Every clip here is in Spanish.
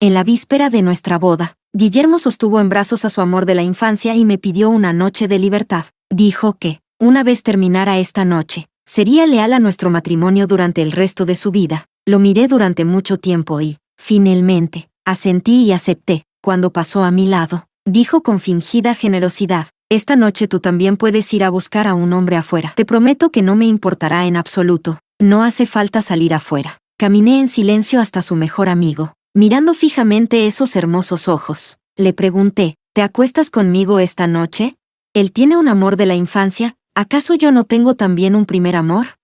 En la víspera de nuestra boda, Guillermo sostuvo en brazos a su amor de la infancia y me pidió una noche de libertad. Dijo que, una vez terminara esta noche, sería leal a nuestro matrimonio durante el resto de su vida. Lo miré durante mucho tiempo y, finalmente, asentí y acepté. Cuando pasó a mi lado, dijo con fingida generosidad: esta noche tú también puedes ir a buscar a un hombre afuera. Te prometo que no me importará en absoluto. No hace falta salir afuera. Caminé en silencio hasta su mejor amigo, mirando fijamente esos hermosos ojos. Le pregunté: ¿te acuestas conmigo esta noche? Él tiene un amor de la infancia, ¿acaso yo no tengo también un primer amor?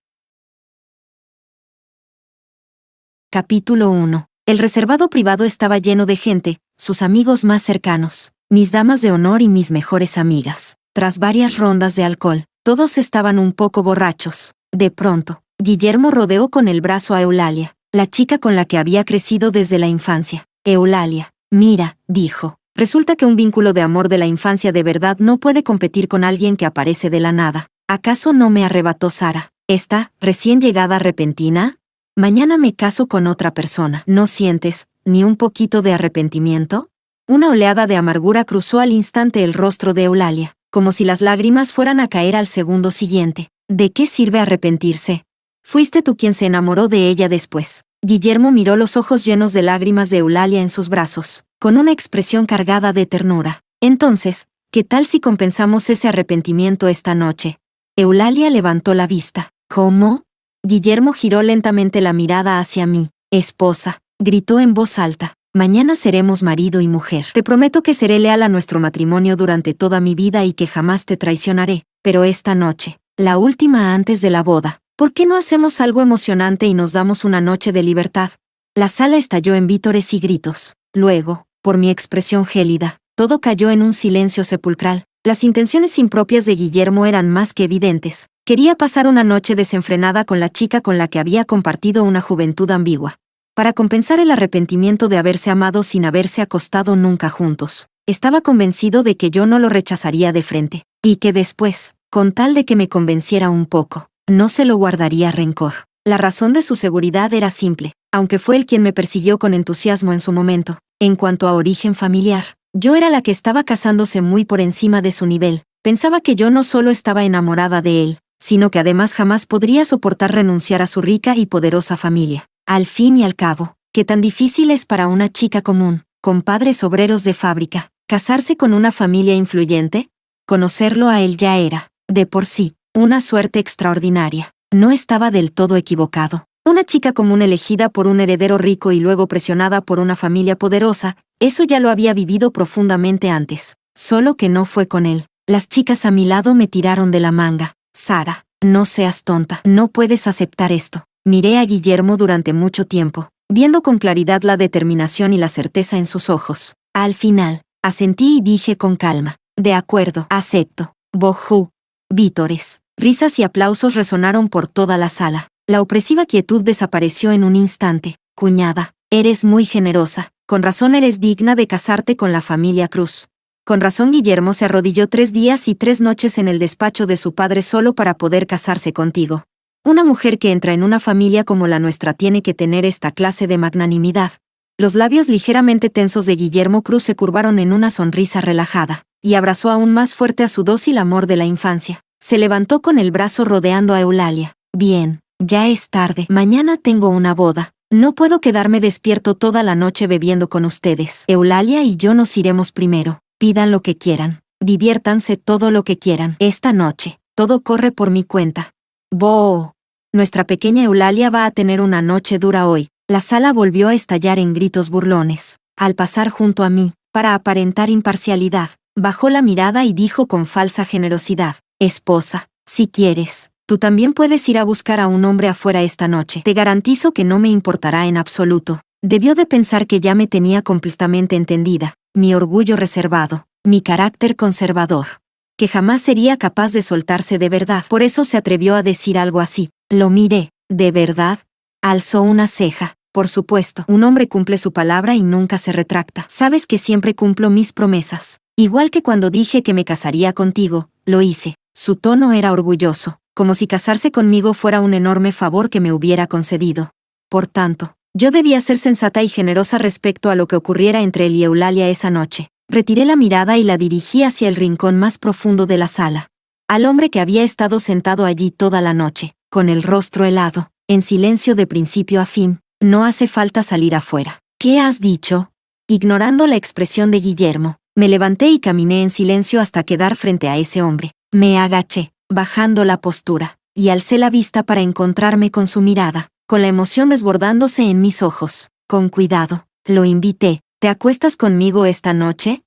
Capítulo 1. El reservado privado estaba lleno de gente, sus amigos más cercanos, mis damas de honor y mis mejores amigas. Tras varias rondas de alcohol, todos estaban un poco borrachos. De pronto, Guillermo rodeó con el brazo a Eulalia, la chica con la que había crecido desde la infancia. Eulalia, mira, dijo, resulta que un vínculo de amor de la infancia de verdad no puede competir con alguien que aparece de la nada. ¿Acaso no me arrebató Sara, esta, recién llegada repentina? Mañana me caso con otra persona. ¿No sientes ni un poquito de arrepentimiento? Una oleada de amargura cruzó al instante el rostro de Eulalia, como si las lágrimas fueran a caer al segundo siguiente. ¿De qué sirve arrepentirse? Fuiste tú quien se enamoró de ella después. Guillermo miró los ojos llenos de lágrimas de Eulalia en sus brazos, con una expresión cargada de ternura. Entonces, ¿qué tal si compensamos ese arrepentimiento esta noche? Eulalia levantó la vista. ¿Cómo? Guillermo giró lentamente la mirada hacia mí. Esposa, gritó en voz alta, mañana seremos marido y mujer. Te prometo que seré leal a nuestro matrimonio durante toda mi vida y que jamás te traicionaré. Pero esta noche, la última antes de la boda, ¿por qué no hacemos algo emocionante y nos damos una noche de libertad? La sala estalló en vítores y gritos. Luego, por mi expresión gélida, todo cayó en un silencio sepulcral. Las intenciones impropias de Guillermo eran más que evidentes. Quería pasar una noche desenfrenada con la chica con la que había compartido una juventud ambigua, para compensar el arrepentimiento de haberse amado sin haberse acostado nunca juntos. Estaba convencido de que yo no lo rechazaría de frente, y que después, con tal de que me convenciera un poco, no se lo guardaría rencor. La razón de su seguridad era simple, aunque fue él quien me persiguió con entusiasmo en su momento. En cuanto a origen familiar, yo era la que estaba casándose muy por encima de su nivel. Pensaba que yo no solo estaba enamorada de él, sino que además jamás podría soportar renunciar a su rica y poderosa familia. Al fin y al cabo, ¿qué tan difícil es para una chica común, con padres obreros de fábrica, casarse con una familia influyente? Conocerlo a él ya era, de por sí, una suerte extraordinaria. No estaba del todo equivocado. Una chica común elegida por un heredero rico y luego presionada por una familia poderosa, eso ya lo había vivido profundamente antes. Solo que no fue con él. Las chicas a mi lado me tiraron de la manga. Sara, no seas tonta, no puedes aceptar esto. Miré a Guillermo durante mucho tiempo, viendo con claridad la determinación y la certeza en sus ojos. Al final, asentí y dije con calma: de acuerdo, acepto. Bojú. Vítores, risas y aplausos resonaron por toda la sala. La opresiva quietud desapareció en un instante. Cuñada, eres muy generosa, con razón eres digna de casarte con la familia Cruz. Con razón Guillermo se arrodilló 3 días y 3 noches en el despacho de su padre solo para poder casarse contigo. Una mujer que entra en una familia como la nuestra tiene que tener esta clase de magnanimidad. Los labios ligeramente tensos de Guillermo Cruz se curvaron en una sonrisa relajada, y abrazó aún más fuerte a su dócil amor de la infancia. Se levantó con el brazo rodeando a Eulalia. Bien, ya es tarde. Mañana tengo una boda. No puedo quedarme despierto toda la noche bebiendo con ustedes. Eulalia y yo nos iremos primero. Pidan lo que quieran. Diviértanse todo lo que quieran. Esta noche, todo corre por mi cuenta. ¡Boo! Nuestra pequeña Eulalia va a tener una noche dura hoy. La sala volvió a estallar en gritos burlones. Al pasar junto a mí, para aparentar imparcialidad, bajó la mirada y dijo con falsa generosidad: esposa, si quieres, tú también puedes ir a buscar a un hombre afuera esta noche. Te garantizo que no me importará en absoluto. Debió de pensar que ya me tenía completamente entendida. Mi orgullo reservado, mi carácter conservador, que jamás sería capaz de soltarse de verdad. Por eso se atrevió a decir algo así. Lo miré. ¿De verdad? Alzó una ceja. Por supuesto, un hombre cumple su palabra y nunca se retracta. Sabes que siempre cumplo mis promesas. Igual que cuando dije que me casaría contigo, lo hice. Su tono era orgulloso, como si casarse conmigo fuera un enorme favor que me hubiera concedido. Por tanto, Yo debía ser sensata y generosa respecto a lo que ocurriera entre él y Eulalia esa noche. Retiré la mirada y la dirigí hacia el rincón más profundo de la sala. Al hombre que había estado sentado allí toda la noche, con el rostro helado, en silencio de principio a fin. No hace falta salir afuera. ¿Qué has dicho? Ignorando la expresión de Guillermo, me levanté y caminé en silencio hasta quedar frente a ese hombre. Me agaché, bajando la postura, y alcé la vista para encontrarme con su mirada, con la emoción desbordándose en mis ojos. Con cuidado, lo invité. ¿Te acuestas conmigo esta noche?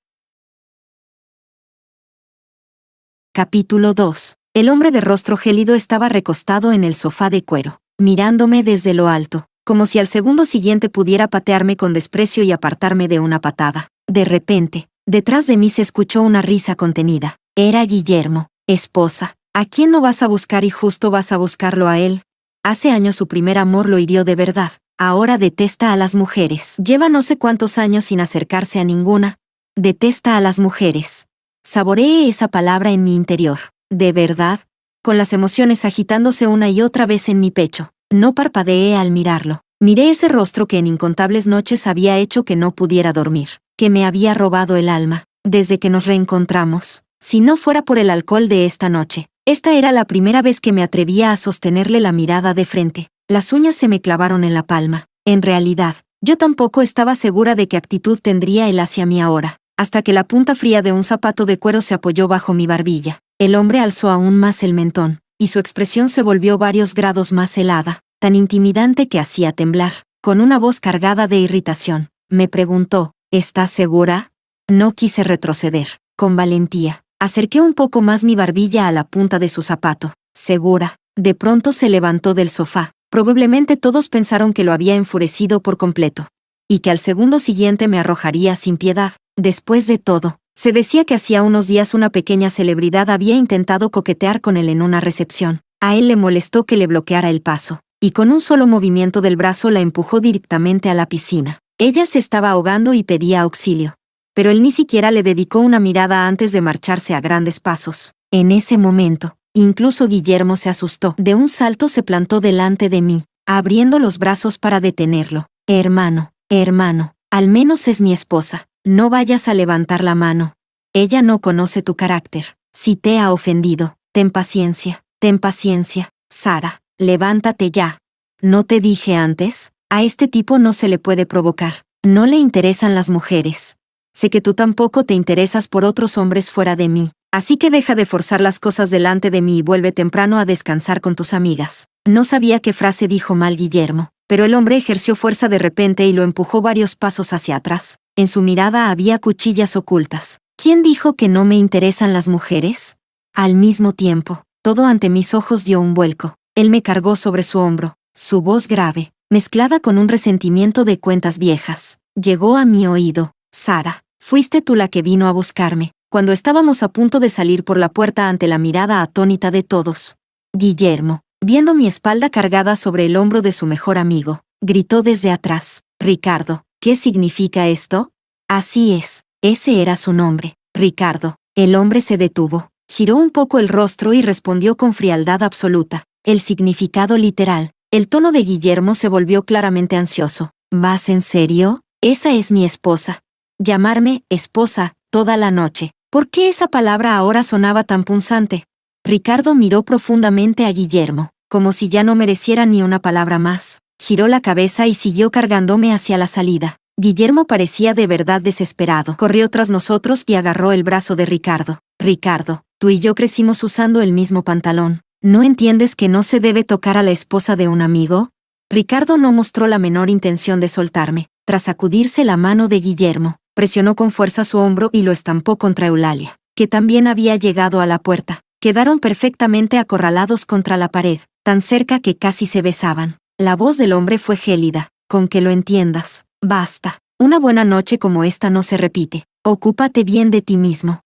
Capítulo 2. El hombre de rostro gélido estaba recostado en el sofá de cuero, mirándome desde lo alto, como si al segundo siguiente pudiera patearme con desprecio y apartarme de una patada. De repente, detrás de mí se escuchó una risa contenida. Era Guillermo. Esposa, ¿a quién no vas a buscar y justo vas a buscarlo a él? Hace años su primer amor lo hirió de verdad. Ahora detesta a las mujeres. Lleva no sé cuántos años sin acercarse a ninguna. Detesta a las mujeres. Saboreé esa palabra en mi interior. ¿De verdad? Con las emociones agitándose una y otra vez en mi pecho. No parpadeé al mirarlo. Miré ese rostro que en incontables noches había hecho que no pudiera dormir, que me había robado el alma, desde que nos reencontramos. Si no fuera por el alcohol de esta noche, esta era la primera vez que me atrevía a sostenerle la mirada de frente. Las uñas se me clavaron en la palma. En realidad, yo tampoco estaba segura de qué actitud tendría él hacia mí ahora, hasta que la punta fría de un zapato de cuero se apoyó bajo mi barbilla. El hombre alzó aún más el mentón, y su expresión se volvió varios grados más helada, tan intimidante que hacía temblar. Con una voz cargada de irritación, me preguntó, ¿estás segura? No quise retroceder. Con valentía, acerqué un poco más mi barbilla a la punta de su zapato. Segura. De pronto se levantó del sofá. Probablemente todos pensaron que lo había enfurecido por completo, y que al segundo siguiente me arrojaría sin piedad. Después de todo, se decía que hacía unos días una pequeña celebridad había intentado coquetear con él en una recepción. A él le molestó que le bloqueara el paso, y con un solo movimiento del brazo la empujó directamente a la piscina. Ella se estaba ahogando y pedía auxilio, pero él ni siquiera le dedicó una mirada antes de marcharse a grandes pasos. En ese momento, incluso Guillermo se asustó. De un salto se plantó delante de mí, abriendo los brazos para detenerlo. Hermano, al menos es mi esposa. No vayas a levantar la mano. Ella no conoce tu carácter. Si te ha ofendido, ten paciencia. Sara, levántate ya. ¿No te dije antes? A este tipo no se le puede provocar. No le interesan las mujeres. Sé que tú tampoco te interesas por otros hombres fuera de mí. Así que deja de forzar las cosas delante de mí y vuelve temprano a descansar con tus amigas. No sabía qué frase dijo mal Guillermo, pero el hombre ejerció fuerza de repente y lo empujó varios pasos hacia atrás. En su mirada había cuchillas ocultas. ¿Quién dijo que no me interesan las mujeres? Al mismo tiempo, todo ante mis ojos dio un vuelco. Él me cargó sobre su hombro. Su voz grave, mezclada con un resentimiento de cuentas viejas, llegó a mi oído. Sara, fuiste tú la que vino a buscarme, cuando estábamos a punto de salir por la puerta ante la mirada atónita de todos. Guillermo, viendo mi espalda cargada sobre el hombro de su mejor amigo, gritó desde atrás. Ricardo, ¿qué significa esto? Así es, ese era su nombre, Ricardo. El hombre se detuvo, giró un poco el rostro y respondió con frialdad absoluta. El significado literal. El tono de Guillermo se volvió claramente ansioso. ¿Vas en serio? Esa es mi esposa. Llamarme esposa toda la noche. ¿Por qué esa palabra ahora sonaba tan punzante? Ricardo miró profundamente a Guillermo, como si ya no mereciera ni una palabra más. Giró la cabeza y siguió cargándome hacia la salida. Guillermo parecía de verdad desesperado. Corrió tras nosotros y agarró el brazo de Ricardo. Ricardo, tú y yo crecimos usando el mismo pantalón. ¿No entiendes que no se debe tocar a la esposa de un amigo? Ricardo no mostró la menor intención de soltarme. Tras sacudirse la mano de Guillermo, presionó con fuerza su hombro y lo estampó contra Eulalia, que también había llegado a la puerta. Quedaron perfectamente acorralados contra la pared, tan cerca que casi se besaban. La voz del hombre fue gélida. Con que lo entiendas. Basta. Una buena noche como esta no se repite. Ocúpate bien de ti mismo.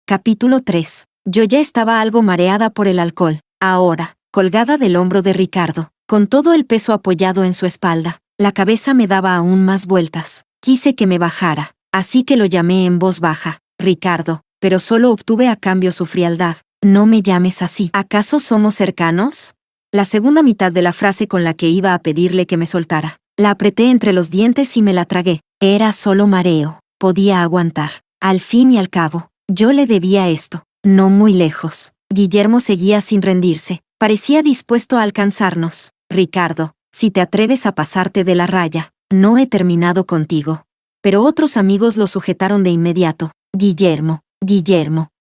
Capítulo 3. Yo ya estaba algo mareada por el alcohol. Ahora, colgada del hombro de Ricardo, con todo el peso apoyado en su espalda, la cabeza me daba aún más vueltas. Quise que me bajara, así que lo llamé en voz baja. Ricardo, pero solo obtuve a cambio su frialdad. No me llames así. ¿Acaso somos cercanos? la segunda mitad de la frase con la que iba a pedirle que me soltara. La apreté entre los dientes y me la tragué. Era solo mareo. Podía aguantar. Al fin y al cabo, yo le debía esto. No muy lejos. Guillermo seguía sin rendirse. Parecía dispuesto a alcanzarnos. Ricardo, si te atreves a pasarte de la raya, no he terminado contigo. Pero otros amigos lo sujetaron de inmediato. Guillermo,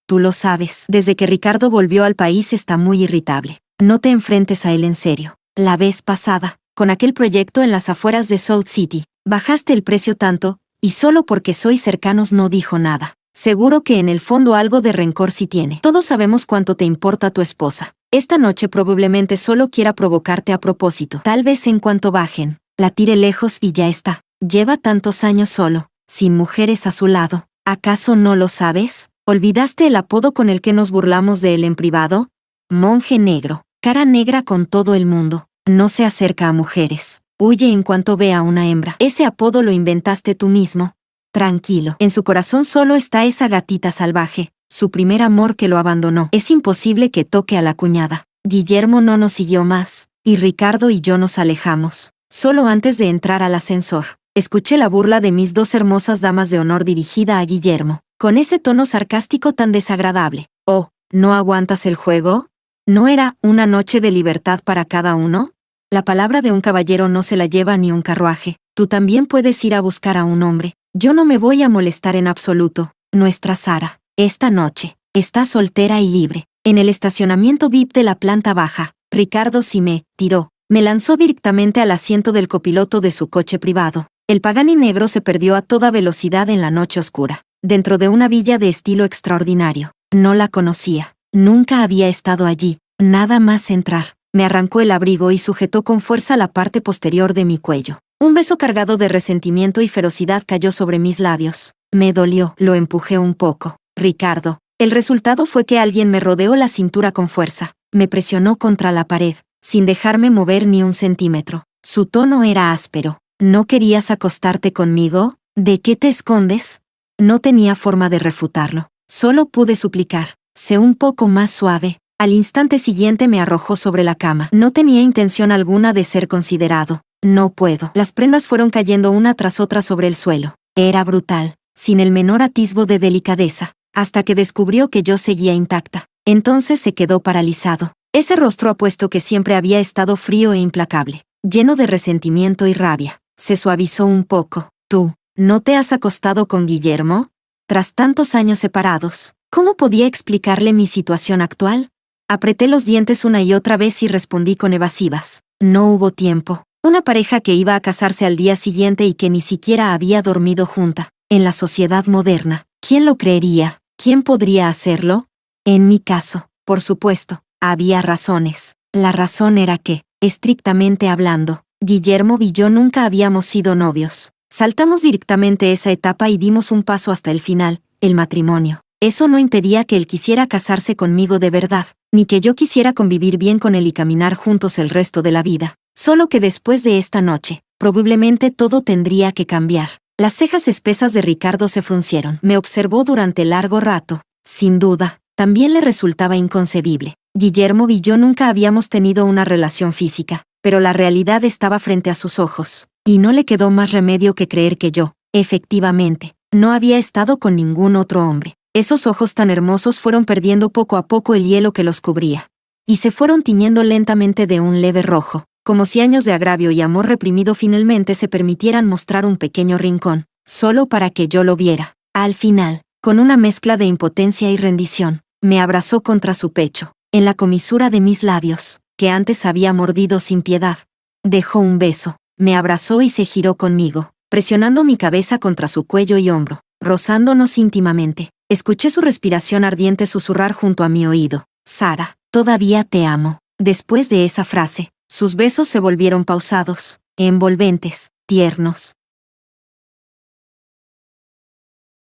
tú lo sabes. Desde que Ricardo volvió al país está muy irritable. No te enfrentes a él en serio. La vez pasada, con aquel proyecto en las afueras de South City, bajaste el precio tanto, y solo porque sois cercanos no dijo nada. Seguro que en el fondo algo de rencor sí tiene. Todos sabemos cuánto te importa tu esposa. Esta noche probablemente solo quiera provocarte a propósito. Tal vez en cuanto bajen, la tire lejos y ya está. Lleva tantos años solo, sin mujeres a su lado. ¿Acaso no lo sabes? ¿Olvidaste el apodo con el que nos burlamos de él en privado? Monje negro, cara negra con todo el mundo. No se acerca a mujeres. Huye en cuanto ve a una hembra. Ese apodo lo inventaste tú mismo. Tranquilo. En su corazón solo está esa gatita salvaje, su primer amor que lo abandonó. Es imposible que toque a la cuñada. Guillermo no nos siguió más, y Ricardo y yo nos alejamos. Solo antes de entrar al ascensor, escuché la burla de mis dos hermosas damas de honor dirigida a Guillermo, con ese tono sarcástico tan desagradable. Oh, ¿no aguantas el juego? ¿No era una noche de libertad para cada uno? La palabra de un caballero no se la lleva ni un carruaje. Tú también puedes ir a buscar a un hombre. Yo no me voy a molestar en absoluto. Nuestra Sara, esta noche, está soltera y libre. En el estacionamiento VIP de la planta baja, Ricardo sí me tiró. Me lanzó directamente al asiento del copiloto de su coche privado. El Pagani negro se perdió a toda velocidad en la noche oscura, dentro de una villa de estilo extraordinario. No la conocía. Nunca había estado allí. Nada más entrar. Me arrancó el abrigo y sujetó con fuerza la parte posterior de mi cuello. Un beso cargado de resentimiento y ferocidad cayó sobre mis labios. Me dolió. Lo empujé un poco. Ricardo. El resultado fue que alguien me rodeó la cintura con fuerza. Me presionó contra la pared, sin dejarme mover ni un centímetro. Su tono era áspero. ¿No querías acostarte conmigo? ¿De qué te escondes? No tenía forma de refutarlo. Solo pude suplicar. Sé un poco más suave. Al instante siguiente me arrojó sobre la cama. No tenía intención alguna de ser considerado. No puedo. Las prendas fueron cayendo una tras otra sobre el suelo. Era brutal, sin el menor atisbo de delicadeza, hasta que descubrió que yo seguía intacta. Entonces se quedó paralizado. Ese rostro apuesto que siempre había estado frío e implacable, lleno de resentimiento y rabia, se suavizó un poco. ¿Tú, no te has acostado con Guillermo? Tras tantos años separados, ¿cómo podía explicarle mi situación actual? Apreté los dientes una y otra vez y respondí con evasivas. No hubo tiempo. Una pareja que iba a casarse al día siguiente y que ni siquiera había dormido junta. En la sociedad moderna, ¿quién lo creería? ¿Quién podría hacerlo? En mi caso, por supuesto, había razones. La razón era que, estrictamente hablando, Guillermo y yo nunca habíamos sido novios. Saltamos directamente esa etapa y dimos un paso hasta el final, el matrimonio. Eso no impedía que él quisiera casarse conmigo de verdad, ni que yo quisiera convivir bien con él y caminar juntos el resto de la vida. Solo que después de esta noche, probablemente todo tendría que cambiar. Las cejas espesas de Ricardo se fruncieron. Me observó durante largo rato. Sin duda, también le resultaba inconcebible. Guillermo y yo nunca habíamos tenido una relación física, pero la realidad estaba frente a sus ojos, y no le quedó más remedio que creer que yo, efectivamente, no había estado con ningún otro hombre. Esos ojos tan hermosos fueron perdiendo poco a poco el hielo que los cubría, y se fueron tiñendo lentamente de un leve rojo, como si años de agravio y amor reprimido finalmente se permitieran mostrar un pequeño rincón, solo para que yo lo viera. Al final, con una mezcla de impotencia y rendición, me abrazó contra su pecho, en la comisura de mis labios, que antes había mordido sin piedad. Dejó un beso, me abrazó y se giró conmigo, presionando mi cabeza contra su cuello y hombro, rozándonos íntimamente. Escuché su respiración ardiente susurrar junto a mi oído. Sara, todavía te amo. Después de esa frase, sus besos se volvieron pausados, envolventes, tiernos.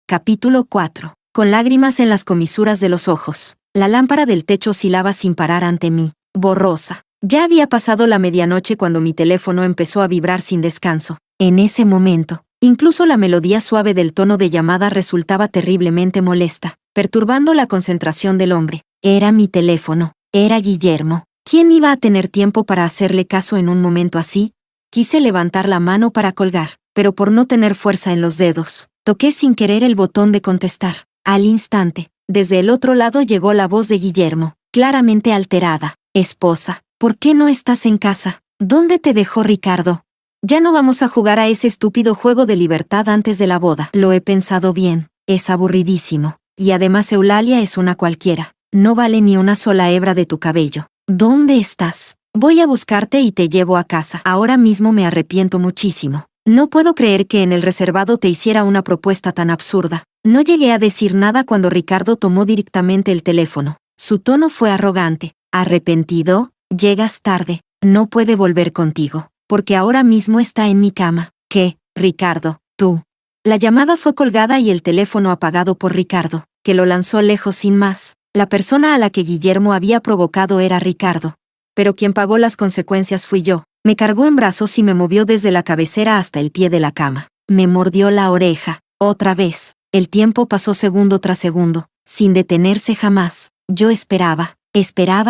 Capítulo 4. Con lágrimas en las comisuras de los ojos, la lámpara del techo oscilaba sin parar ante mí, borrosa. Ya había pasado la medianoche cuando mi teléfono empezó a vibrar sin descanso. En ese momento, incluso la melodía suave del tono de llamada resultaba terriblemente molesta, perturbando la concentración del hombre. Era mi teléfono, era Guillermo. ¿Quién iba a tener tiempo para hacerle caso en un momento así? Quise levantar la mano para colgar, pero por no tener fuerza en los dedos, toqué sin querer el botón de contestar. Al instante, desde el otro lado llegó la voz de Guillermo, claramente alterada. Esposa, ¿por qué no estás en casa? ¿Dónde te dejó Ricardo? Ya no vamos a jugar a ese estúpido juego de libertad antes de la boda. Lo he pensado bien, es aburridísimo. Y además Eulalia es una cualquiera. No vale ni una sola hebra de tu cabello. ¿Dónde estás? Voy a buscarte y te llevo a casa. Ahora mismo me arrepiento muchísimo. No puedo creer que en el reservado te hiciera una propuesta tan absurda. No llegué a decir nada cuando Ricardo tomó directamente el teléfono. Su tono fue arrogante. ¿Arrepentido? Llegas tarde. No puede volver contigo, porque ahora mismo está en mi cama. ¿Qué, Ricardo? Tú. La llamada fue colgada y el teléfono apagado por Ricardo, que lo lanzó lejos sin más. La persona a la que Guillermo había provocado era Ricardo. Pero quien pagó las consecuencias fui yo. Me cargó en brazos y me movió desde la cabecera hasta el pie de la cama. Me mordió la oreja. Otra vez. El tiempo pasó segundo tras segundo, sin detenerse jamás. Yo esperaba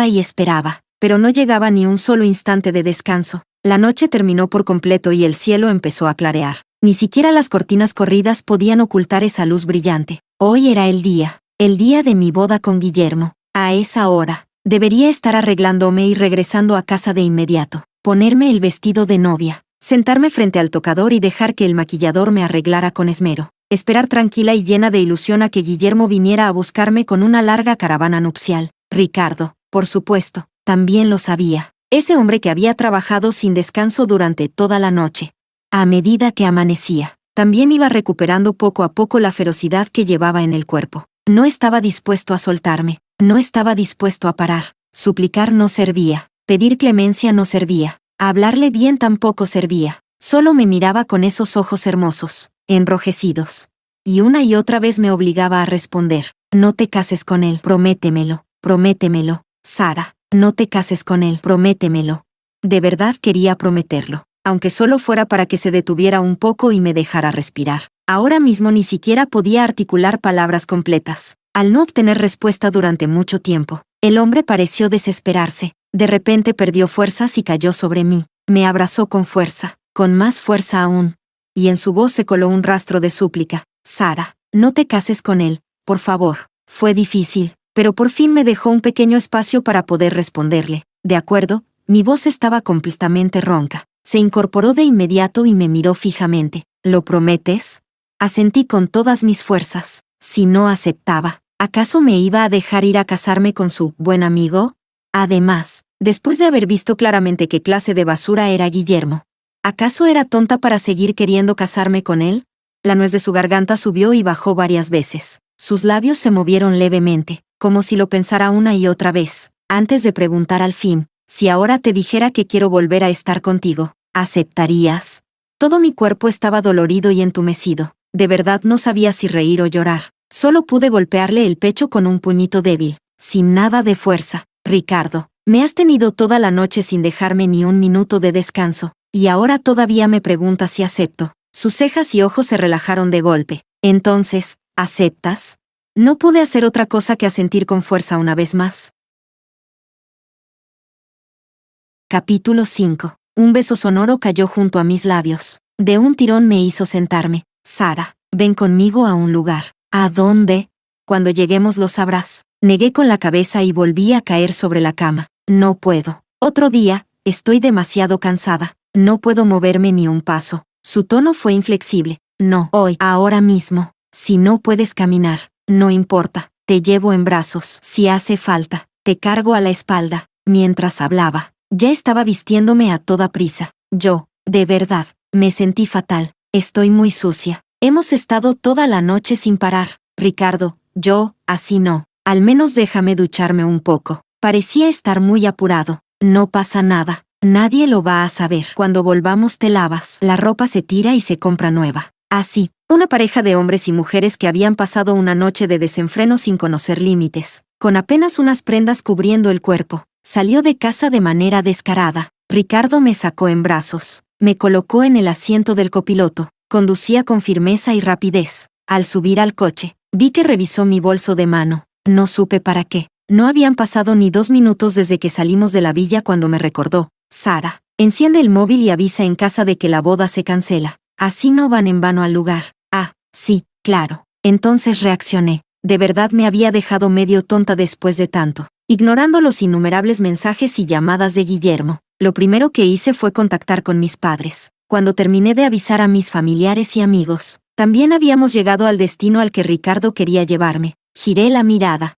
y esperaba, pero no llegaba ni un solo instante de descanso. La noche terminó por completo y el cielo empezó a clarear. Ni siquiera las cortinas corridas podían ocultar esa luz brillante. Hoy era el día de mi boda con Guillermo. A esa hora, debería estar arreglándome y regresando a casa de inmediato. Ponerme el vestido de novia, sentarme frente al tocador y dejar que el maquillador me arreglara con esmero. Esperar tranquila y llena de ilusión a que Guillermo viniera a buscarme con una larga caravana nupcial. Ricardo, por supuesto, también lo sabía. Ese hombre que había trabajado sin descanso durante toda la noche. A medida que amanecía, también iba recuperando poco a poco la ferocidad que llevaba en el cuerpo. No estaba dispuesto a soltarme, no estaba dispuesto a parar. Suplicar no servía, pedir clemencia no servía, hablarle bien tampoco servía. Solo me miraba con esos ojos hermosos, enrojecidos. Y una y otra vez me obligaba a responder. No te cases con él, prométemelo, prométemelo, Sara. No te cases con él, prométemelo. De verdad quería prometerlo, aunque solo fuera para que se detuviera un poco y me dejara respirar. Ahora mismo ni siquiera podía articular palabras completas. Al no obtener respuesta durante mucho tiempo, el hombre pareció desesperarse. De repente perdió fuerzas y cayó sobre mí. Me abrazó con fuerza, con más fuerza aún. Y en su voz se coló un rastro de súplica. Sara, no te cases con él, por favor. Fue difícil, pero por fin me dejó un pequeño espacio para poder responderle. De acuerdo, mi voz estaba completamente ronca. Se incorporó de inmediato y me miró fijamente. ¿Lo prometes? Asentí con todas mis fuerzas. Si no aceptaba, ¿acaso me iba a dejar ir a casarme con su buen amigo? Además, después de haber visto claramente qué clase de basura era Guillermo, ¿acaso era tonta para seguir queriendo casarme con él? La nuez de su garganta subió y bajó varias veces. Sus labios se movieron levemente, como si lo pensara una y otra vez, antes de preguntar al fin, si ahora te dijera que quiero volver a estar contigo, ¿aceptarías? Todo mi cuerpo estaba dolorido y entumecido. De verdad no sabía si reír o llorar. Solo pude golpearle el pecho con un puñito débil, sin nada de fuerza. Ricardo, me has tenido toda la noche sin dejarme ni un minuto de descanso, y ahora todavía me preguntas si acepto. Sus cejas y ojos se relajaron de golpe. Entonces, ¿aceptas? No pude hacer otra cosa que asentir con fuerza una vez más. Capítulo 5. Un beso sonoro cayó junto a mis labios. De un tirón me hizo sentarme. Sara, ven conmigo a un lugar. ¿A dónde? Cuando lleguemos lo sabrás. Negué con la cabeza y volví a caer sobre la cama. No puedo. Otro día, estoy demasiado cansada. No puedo moverme ni un paso. Su tono fue inflexible. No, hoy, ahora mismo. Si no puedes caminar, no importa. Te llevo en brazos. Si hace falta, te cargo a la espalda. Mientras hablaba, ya estaba vistiéndome a toda prisa. Yo, de verdad, me sentí fatal. Estoy muy sucia. Hemos estado toda la noche sin parar. Ricardo, yo, así no. Al menos déjame ducharme un poco. Parecía estar muy apurado. No pasa nada. Nadie lo va a saber. Cuando volvamos te lavas. La ropa se tira y se compra nueva. Así, una pareja de hombres y mujeres que habían pasado una noche de desenfreno sin conocer límites, con apenas unas prendas cubriendo el cuerpo, salió de casa de manera descarada. Ricardo me sacó en brazos. Me colocó en el asiento del copiloto. Conducía con firmeza y rapidez. Al subir al coche, vi que revisó mi bolso de mano. No supe para qué. No habían pasado ni 2 minutos desde que salimos de la villa cuando me recordó: Sara, enciende el móvil y avisa en casa de que la boda se cancela. Así no van en vano al lugar. Ah, sí, claro. Entonces reaccioné. De verdad me había dejado medio tonta después de tanto. Ignorando los innumerables mensajes y llamadas de Guillermo, lo primero que hice fue contactar con mis padres. Cuando terminé de avisar a mis familiares y amigos, también habíamos llegado al destino al que Ricardo quería llevarme. Giré la mirada.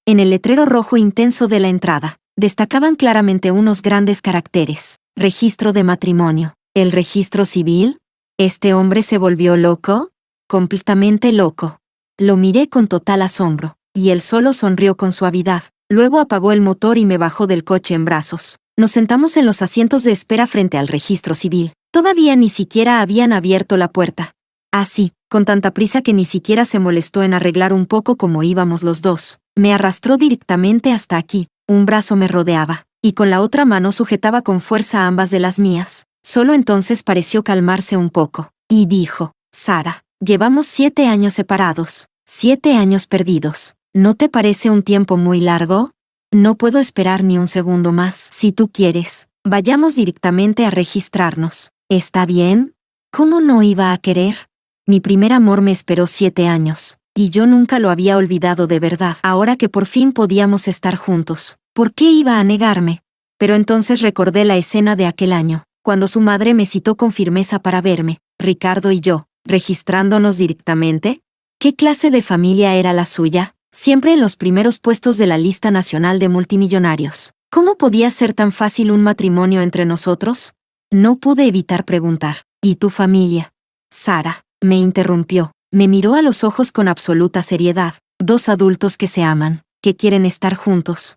En el letrero rojo intenso de la entrada, destacaban claramente unos grandes caracteres: registro de matrimonio. ¿El registro civil? ¿Este hombre se volvió loco? Completamente loco. Lo miré con total asombro, y él solo sonrió con suavidad. Luego apagó el motor y me bajó del coche en brazos. Nos sentamos en los asientos de espera frente al registro civil. Todavía ni siquiera habían abierto la puerta. Así, con tanta prisa que ni siquiera se molestó en arreglar un poco cómo íbamos los dos. Me arrastró directamente hasta aquí. Un brazo me rodeaba, y con la otra mano sujetaba con fuerza ambas de las mías. Solo entonces pareció calmarse un poco, y dijo: Sara, llevamos 7 años separados, 7 años perdidos. ¿No te parece un tiempo muy largo? No puedo esperar ni un segundo más. Si tú quieres, vayamos directamente a registrarnos. ¿Está bien? ¿Cómo no iba a querer? Mi primer amor me esperó 7 años, y yo nunca lo había olvidado de verdad. Ahora que por fin podíamos estar juntos, ¿por qué iba a negarme? Pero entonces recordé la escena de aquel año, cuando su madre me citó con firmeza para verme, Ricardo y yo, registrándonos directamente. ¿Qué clase de familia era la suya? Siempre en los primeros puestos de la lista nacional de multimillonarios. ¿Cómo podía ser tan fácil un matrimonio entre nosotros? No pude evitar preguntar: ¿y tu familia? Sara, me interrumpió. Me miró a los ojos con absoluta seriedad. 2 adultos que se aman, que quieren estar juntos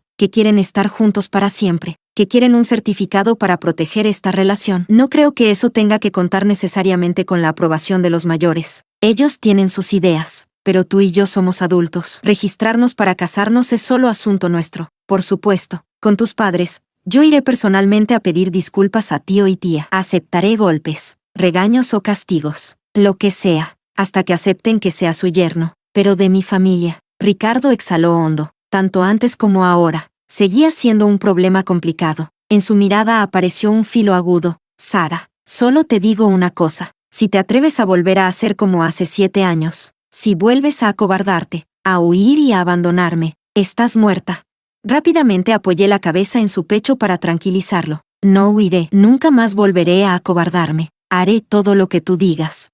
para siempre, que quieren un certificado para proteger esta relación. No creo que eso tenga que contar necesariamente con la aprobación de los mayores. Ellos tienen sus ideas, pero tú y yo somos adultos. Registrarnos para casarnos es solo asunto nuestro. Por supuesto, con tus padres, yo iré personalmente a pedir disculpas a tío y tía. Aceptaré golpes, regaños o castigos, lo que sea, hasta que acepten que sea su yerno. Pero de mi familia, Ricardo exhaló hondo. Tanto antes como ahora, seguía siendo un problema complicado. En su mirada apareció un filo agudo. Sara, solo te digo una cosa. Si te atreves a volver a hacer como hace 7 años, si vuelves a acobardarte, a huir y a abandonarme, estás muerta. Rápidamente apoyé la cabeza en su pecho para tranquilizarlo. No huiré, nunca más volveré a acobardarme. Haré todo lo que tú digas.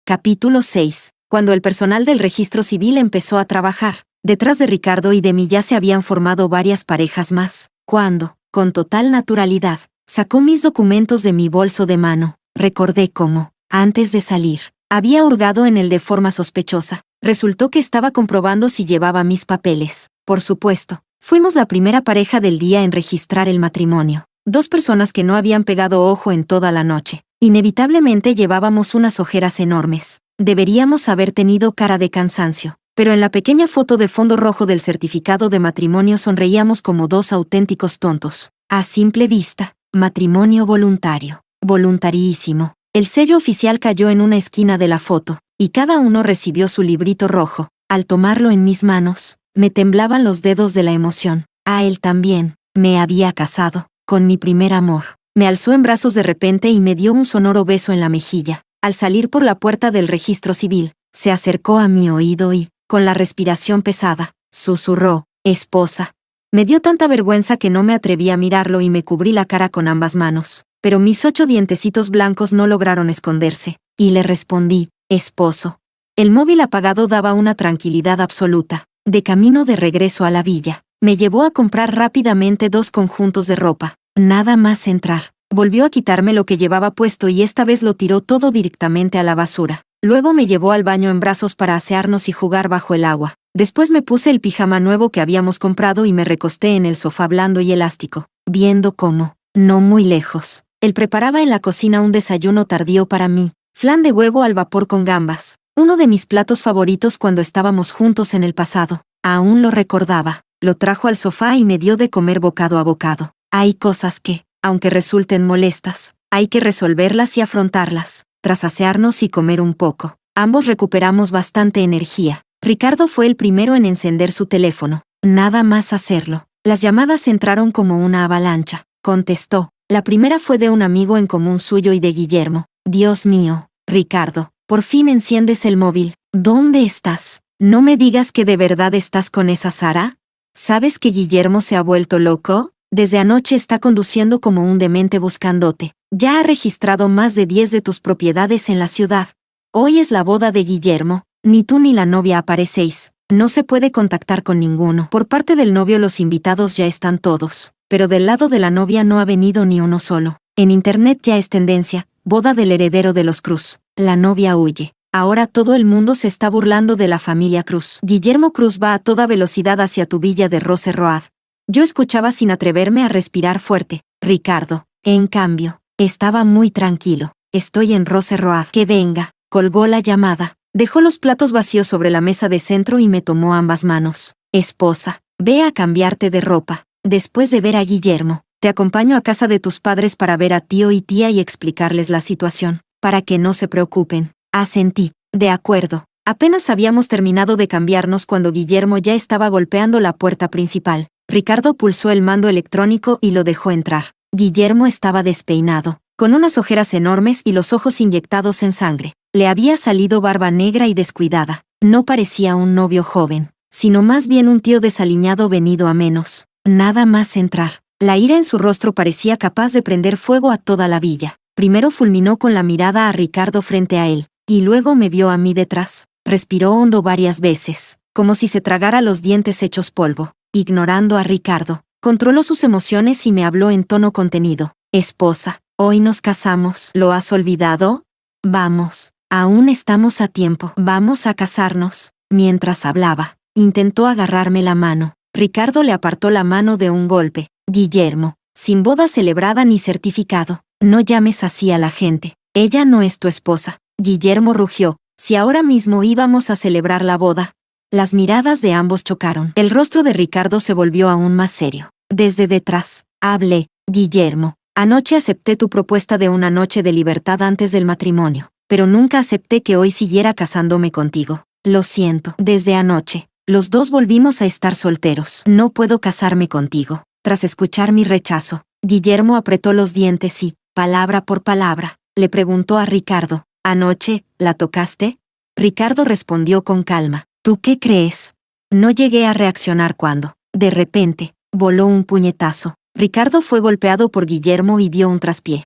Capítulo 6. Cuando el personal del registro civil empezó a trabajar, detrás de Ricardo y de mí ya se habían formado varias parejas más. Cuando, con total naturalidad, sacó mis documentos de mi bolso de mano, recordé cómo, antes de salir, había hurgado en él de forma sospechosa. Resultó que estaba comprobando si llevaba mis papeles. Por supuesto, fuimos la primera pareja del día en registrar el matrimonio. 2 personas que no habían pegado ojo en toda la noche. Inevitablemente llevábamos unas ojeras enormes. Deberíamos haber tenido cara de cansancio, pero en la pequeña foto de fondo rojo del certificado de matrimonio sonreíamos como 2 auténticos tontos. A simple vista, matrimonio voluntario. Voluntarísimo. El sello oficial cayó en una esquina de la foto, y cada uno recibió su librito rojo. Al tomarlo en mis manos, me temblaban los dedos de la emoción. A él también. Me había casado, con mi primer amor. Me alzó en brazos de repente y me dio un sonoro beso en la mejilla. Al salir por la puerta del registro civil, se acercó a mi oído y, con la respiración pesada, susurró: esposa. Me dio tanta vergüenza que no me atreví a mirarlo y me cubrí la cara con ambas manos, pero mis 8 dientecitos blancos no lograron esconderse, y le respondí: esposo. El móvil apagado daba una tranquilidad absoluta. De camino de regreso a la villa, me llevó a comprar rápidamente 2 conjuntos de ropa. Nada más entrar, volvió a quitarme lo que llevaba puesto y esta vez lo tiró todo directamente a la basura. Luego me llevó al baño en brazos para asearnos y jugar bajo el agua. Después me puse el pijama nuevo que habíamos comprado y me recosté en el sofá blando y elástico, viendo cómo, no muy lejos, él preparaba en la cocina un desayuno tardío para mí. Flan de huevo al vapor con gambas, uno de mis platos favoritos cuando estábamos juntos en el pasado. Aún lo recordaba. Lo trajo al sofá y me dio de comer bocado a bocado. Hay cosas que, aunque resulten molestas, hay que resolverlas y afrontarlas. Tras asearnos y comer un poco, ambos recuperamos bastante energía. Ricardo fue el primero en encender su teléfono. Nada más hacerlo. Las llamadas entraron como una avalancha. Contestó. La primera fue de un amigo en común suyo y de Guillermo. Dios mío, Ricardo, por fin enciendes el móvil. ¿Dónde estás? No me digas que de verdad estás con esa Sara. ¿Sabes que Guillermo se ha vuelto loco? Desde anoche está conduciendo como un demente buscándote. Ya ha registrado más de 10 de tus propiedades en la ciudad. Hoy es la boda de Guillermo. Ni tú ni la novia aparecéis. No se puede contactar con ninguno. Por parte del novio los invitados ya están todos, pero del lado de la novia no ha venido ni uno solo. En internet ya es tendencia, boda del heredero de los Cruz. La novia huye. Ahora todo el mundo se está burlando de la familia Cruz. Guillermo Cruz va a toda velocidad hacia tu villa de Roser-Road. Yo escuchaba sin atreverme a respirar fuerte. Ricardo, en cambio, estaba muy tranquilo. Estoy en Roser-Road. Que venga. Colgó la llamada. Dejó los platos vacíos sobre la mesa de centro y me tomó ambas manos. Esposa, ve a cambiarte de ropa. Después de ver a Guillermo, te acompaño a casa de tus padres para ver a tío y tía y explicarles la situación, para que no se preocupen. Asentí. De acuerdo. Apenas habíamos terminado de cambiarnos cuando Guillermo ya estaba golpeando la puerta principal. Ricardo pulsó el mando electrónico y lo dejó entrar. Guillermo estaba despeinado, con unas ojeras enormes y los ojos inyectados en sangre. Le había salido barba negra y descuidada. No parecía un novio joven, sino más bien un tío desaliñado venido a menos. Nada más entrar. La ira en su rostro parecía capaz de prender fuego a toda la villa. Primero fulminó con la mirada a Ricardo frente a él, y luego me vio a mí detrás. Respiró hondo varias veces, como si se tragara los dientes hechos polvo. Ignorando a Ricardo, controló sus emociones y me habló en tono contenido. Esposa, hoy nos casamos. ¿Lo has olvidado? Vamos. Aún estamos a tiempo. Vamos a casarnos. Mientras hablaba, intentó agarrarme la mano. Ricardo le apartó la mano de un golpe. Guillermo, sin boda celebrada ni certificado, no llames así a la gente. Ella no es tu esposa. Guillermo rugió. Si ahora mismo íbamos a celebrar la boda. Las miradas de ambos chocaron. El rostro de Ricardo se volvió aún más serio. Desde detrás, hablé. Guillermo, anoche acepté tu propuesta de una noche de libertad antes del matrimonio. Pero nunca acepté que hoy siguiera casándome contigo. Lo siento. Desde anoche, los dos volvimos a estar solteros. No puedo casarme contigo. Tras escuchar mi rechazo, Guillermo apretó los dientes y, palabra por palabra, le preguntó a Ricardo, ¿anoche, la tocaste? Ricardo respondió con calma, ¿tú qué crees? No llegué a reaccionar cuando, de repente, voló un puñetazo. Ricardo fue golpeado por Guillermo y dio un traspié.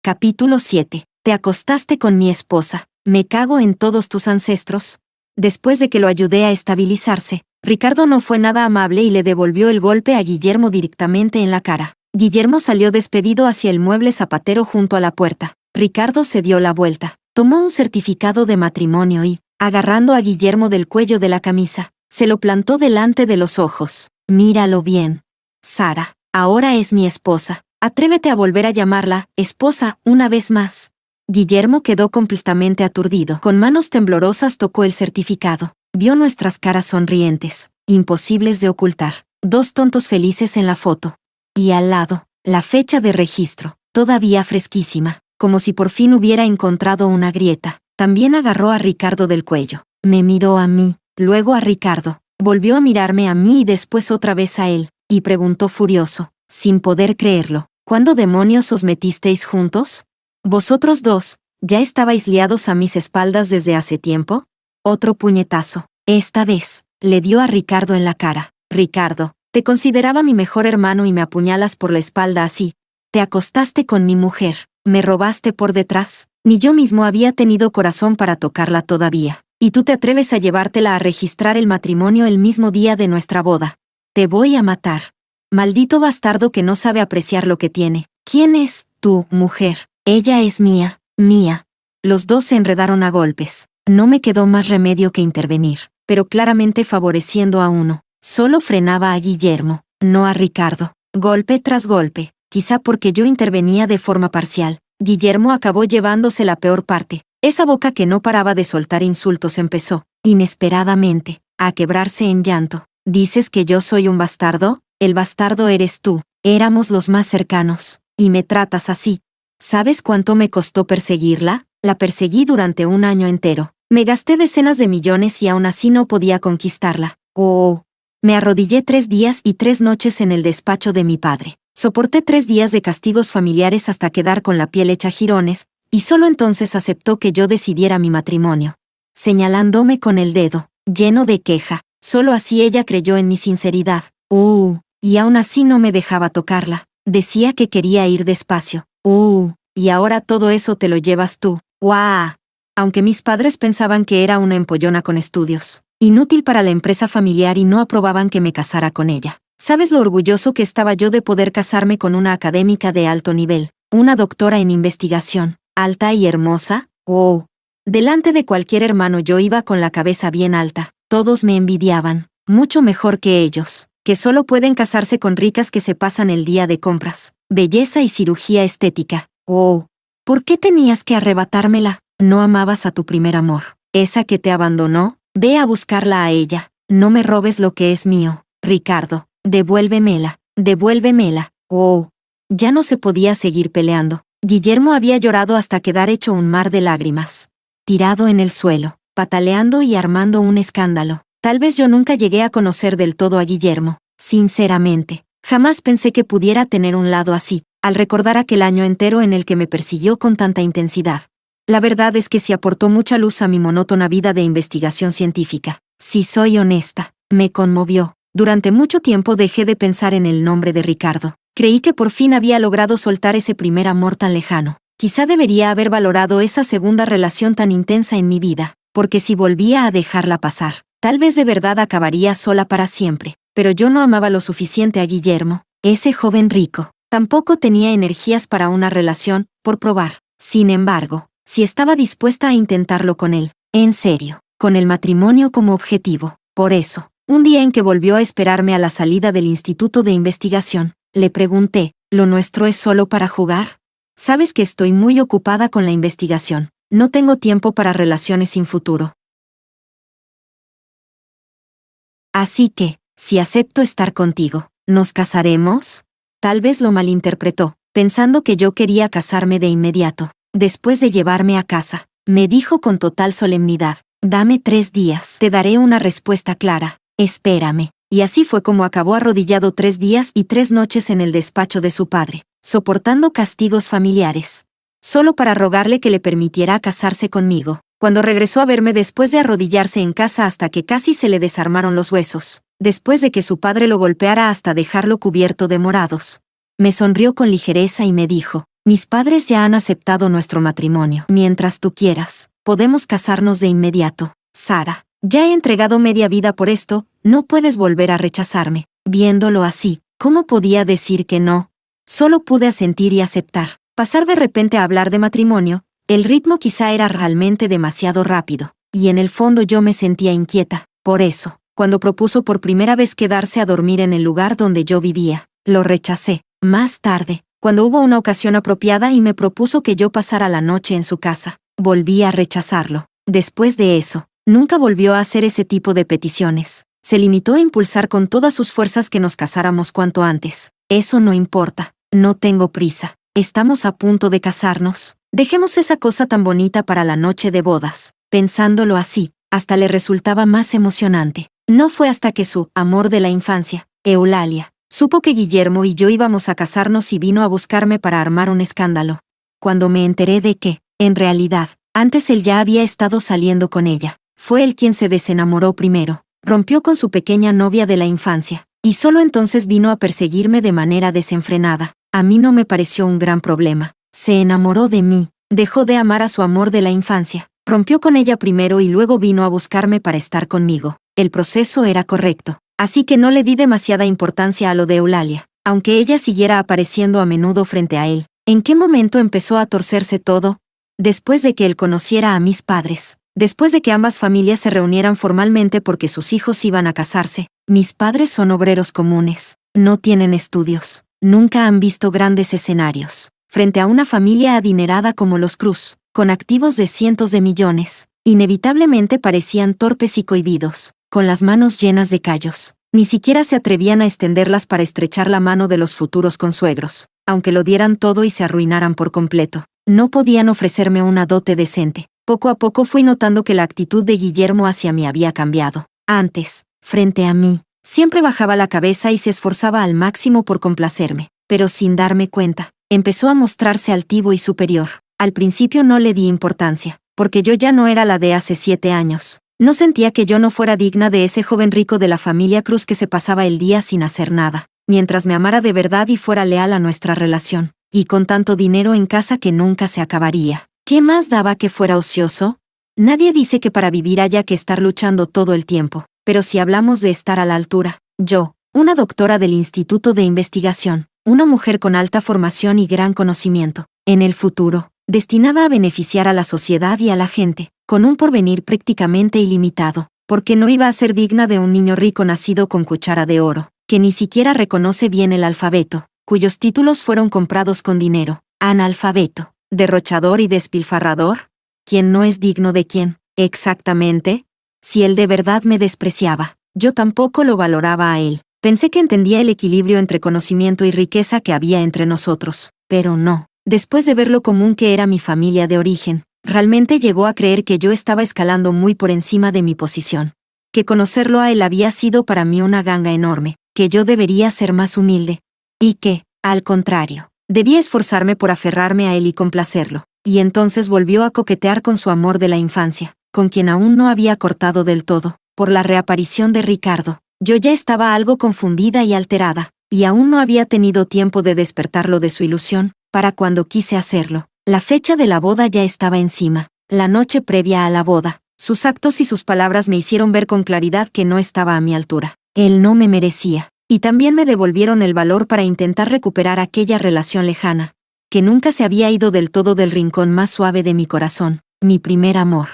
Capítulo 7. Te acostaste con mi esposa. Me cago en todos tus ancestros. Después de que lo ayudé a estabilizarse, Ricardo no fue nada amable y le devolvió el golpe a Guillermo directamente en la cara. Guillermo salió despedido hacia el mueble zapatero junto a la puerta. Ricardo se dio la vuelta, tomó un certificado de matrimonio y, agarrando a Guillermo del cuello de la camisa, se lo plantó delante de los ojos. Míralo bien. Sara, ahora es mi esposa. Atrévete a volver a llamarla esposa una vez más. Guillermo quedó completamente aturdido. Con manos temblorosas tocó el certificado. Vio nuestras caras sonrientes, imposibles de ocultar. Dos tontos felices en la foto. Y al lado, la fecha de registro, todavía fresquísima, como si por fin hubiera encontrado una grieta. También agarró a Ricardo del cuello. Me miró a mí, luego a Ricardo. Volvió a mirarme a mí y después otra vez a él, y preguntó furioso, sin poder creerlo. ¿Cuándo demonios os metisteis juntos? ¿Vosotros dos, ya estabais liados a mis espaldas desde hace tiempo? Otro puñetazo. Esta vez, le dio a Ricardo en la cara. Ricardo, te consideraba mi mejor hermano y me apuñalas por la espalda así. Te acostaste con mi mujer, me robaste por detrás. Ni yo mismo había tenido corazón para tocarla todavía. Y tú te atreves a llevártela a registrar el matrimonio el mismo día de nuestra boda. Te voy a matar. Maldito bastardo que no sabe apreciar lo que tiene. ¿Quién es tu mujer? Ella es mía, mía. Los dos se enredaron a golpes. No me quedó más remedio que intervenir, pero claramente favoreciendo a uno. Solo frenaba a Guillermo, no a Ricardo. Golpe tras golpe, quizá porque yo intervenía de forma parcial. Guillermo acabó llevándose la peor parte. Esa boca que no paraba de soltar insultos empezó, inesperadamente, a quebrarse en llanto. ¿Dices que yo soy un bastardo? El bastardo eres tú. Éramos los más cercanos, y me tratas así. ¿Sabes cuánto me costó perseguirla? La perseguí durante un año entero. Me gasté decenas de millones y aún así no podía conquistarla. Oh. Me arrodillé 3 días y 3 noches en el despacho de mi padre. Soporté 3 días de castigos familiares hasta quedar con la piel hecha jirones, y solo entonces aceptó que yo decidiera mi matrimonio. Señalándome con el dedo, lleno de queja. Solo así ella creyó en mi sinceridad. Y aún así no me dejaba tocarla. Decía que quería ir despacio. Y ahora todo eso te lo llevas tú. ¡Guau! Aunque mis padres pensaban que era una empollona con estudios, inútil para la empresa familiar y no aprobaban que me casara con ella. ¿Sabes lo orgulloso que estaba yo de poder casarme con una académica de alto nivel, una doctora en investigación, alta y hermosa? ¡Oh! Delante de cualquier hermano yo iba con la cabeza bien alta. Todos me envidiaban, mucho mejor que ellos, que solo pueden casarse con ricas que se pasan el día de compras, belleza y cirugía estética. ¡Oh! ¿Por qué tenías que arrebatármela? ¿No amabas a tu primer amor? ¿Esa que te abandonó? Ve a buscarla a ella. No me robes lo que es mío, Ricardo. Devuélvemela, devuélvemela. Oh. Ya no se podía seguir peleando. Guillermo había llorado hasta quedar hecho un mar de lágrimas. Tirado en el suelo, pataleando y armando un escándalo. Tal vez yo nunca llegué a conocer del todo a Guillermo. Sinceramente, jamás pensé que pudiera tener un lado así, al recordar aquel año entero en el que me persiguió con tanta intensidad. La verdad es que sí aportó mucha luz a mi monótona vida de investigación científica. Si soy honesta, me conmovió. Durante mucho tiempo dejé de pensar en el nombre de Ricardo. Creí que por fin había logrado soltar ese primer amor tan lejano. Quizá debería haber valorado esa segunda relación tan intensa en mi vida, porque si volvía a dejarla pasar, tal vez de verdad acabaría sola para siempre. Pero yo no amaba lo suficiente a Guillermo, ese joven rico. Tampoco tenía energías para una relación, por probar. Sin embargo, si estaba dispuesta a intentarlo con él, en serio, con el matrimonio como objetivo. Por eso, un día en que volvió a esperarme a la salida del instituto de investigación, le pregunté, ¿lo nuestro es solo para jugar? Sabes que estoy muy ocupada con la investigación. No tengo tiempo para relaciones sin futuro. Así que, si acepto estar contigo, ¿nos casaremos? Tal vez lo malinterpretó, pensando que yo quería casarme de inmediato. Después de llevarme a casa, me dijo con total solemnidad, dame 3 días, te daré una respuesta clara, espérame. Y así fue como acabó arrodillado 3 días y 3 noches en el despacho de su padre, soportando castigos familiares, solo para rogarle que le permitiera casarse conmigo. Cuando regresó a verme después de arrodillarse en casa hasta que casi se le desarmaron los huesos, después de que su padre lo golpeara hasta dejarlo cubierto de morados, me sonrió con ligereza y me dijo, mis padres ya han aceptado nuestro matrimonio. Mientras tú quieras, podemos casarnos de inmediato. Sara, ya he entregado media vida por esto, no puedes volver a rechazarme. Viéndolo así, ¿cómo podía decir que no? Solo pude asentir y aceptar. Pasar de repente a hablar de matrimonio, el ritmo quizá era realmente demasiado rápido, y en el fondo yo me sentía inquieta. Por eso, cuando propuso por primera vez quedarse a dormir en el lugar donde yo vivía, lo rechacé. Más tarde, cuando hubo una ocasión apropiada y me propuso que yo pasara la noche en su casa, volví a rechazarlo. Después de eso, nunca volvió a hacer ese tipo de peticiones. Se limitó a impulsar con todas sus fuerzas que nos casáramos cuanto antes. Eso no importa, no tengo prisa. Estamos a punto de casarnos. Dejemos esa cosa tan bonita para la noche de bodas. Pensándolo así, hasta le resultaba más emocionante. No fue hasta que su amor de la infancia, Eulalia, supo que Guillermo y yo íbamos a casarnos y vino a buscarme para armar un escándalo. Cuando me enteré de que, en realidad, antes él ya había estado saliendo con ella. Fue él quien se desenamoró primero, rompió con su pequeña novia de la infancia, y solo entonces vino a perseguirme de manera desenfrenada. A mí no me pareció un gran problema. Se enamoró de mí, dejó de amar a su amor de la infancia, rompió con ella primero y luego vino a buscarme para estar conmigo. El proceso era correcto, así que no le di demasiada importancia a lo de Eulalia, aunque ella siguiera apareciendo a menudo frente a él. ¿En qué momento empezó a torcerse todo? Después de que él conociera a mis padres, después de que ambas familias se reunieran formalmente porque sus hijos iban a casarse. Mis padres son obreros comunes, no tienen estudios, nunca han visto grandes escenarios. Frente a una familia adinerada como los Cruz, con activos de cientos de millones, inevitablemente parecían torpes y cohibidos, con las manos llenas de callos. Ni siquiera se atrevían a extenderlas para estrechar la mano de los futuros consuegros, aunque lo dieran todo y se arruinaran por completo. No podían ofrecerme una dote decente. Poco a poco fui notando que la actitud de Guillermo hacia mí había cambiado. Antes, frente a mí, siempre bajaba la cabeza y se esforzaba al máximo por complacerme, pero sin darme cuenta, empezó a mostrarse altivo y superior. Al principio no le di importancia, porque yo ya no era la de hace 7 años. No sentía que yo no fuera digna de ese joven rico de la familia Cruz que se pasaba el día sin hacer nada, mientras me amara de verdad y fuera leal a nuestra relación, y con tanto dinero en casa que nunca se acabaría. ¿Qué más daba que fuera ocioso? Nadie dice que para vivir haya que estar luchando todo el tiempo, pero si hablamos de estar a la altura, yo, una doctora del Instituto de Investigación, una mujer con alta formación y gran conocimiento, en el futuro, destinada a beneficiar a la sociedad y a la gente, con un porvenir prácticamente ilimitado, porque no iba a ser digna de un niño rico nacido con cuchara de oro, que ni siquiera reconoce bien el alfabeto, cuyos títulos fueron comprados con dinero, analfabeto, derrochador y despilfarrador. ¿Quién no es digno de quién? Exactamente. Si él de verdad me despreciaba, yo tampoco lo valoraba a él. Pensé que entendía el equilibrio entre conocimiento y riqueza que había entre nosotros, pero no. Después de ver lo común que era mi familia de origen, realmente llegó a creer que yo estaba escalando muy por encima de mi posición. Que conocerlo a él había sido para mí una ganga enorme, que yo debería ser más humilde. Y que, al contrario, debía esforzarme por aferrarme a él y complacerlo. Y entonces volvió a coquetear con su amor de la infancia, con quien aún no había cortado del todo. Por la reaparición de Ricardo, yo ya estaba algo confundida y alterada, y aún no había tenido tiempo de despertarlo de su ilusión, para cuando quise hacerlo. La fecha de la boda ya estaba encima, la noche previa a la boda. Sus actos y sus palabras me hicieron ver con claridad que no estaba a mi altura. Él no me merecía, y también me devolvieron el valor para intentar recuperar aquella relación lejana, que nunca se había ido del todo del rincón más suave de mi corazón, mi primer amor.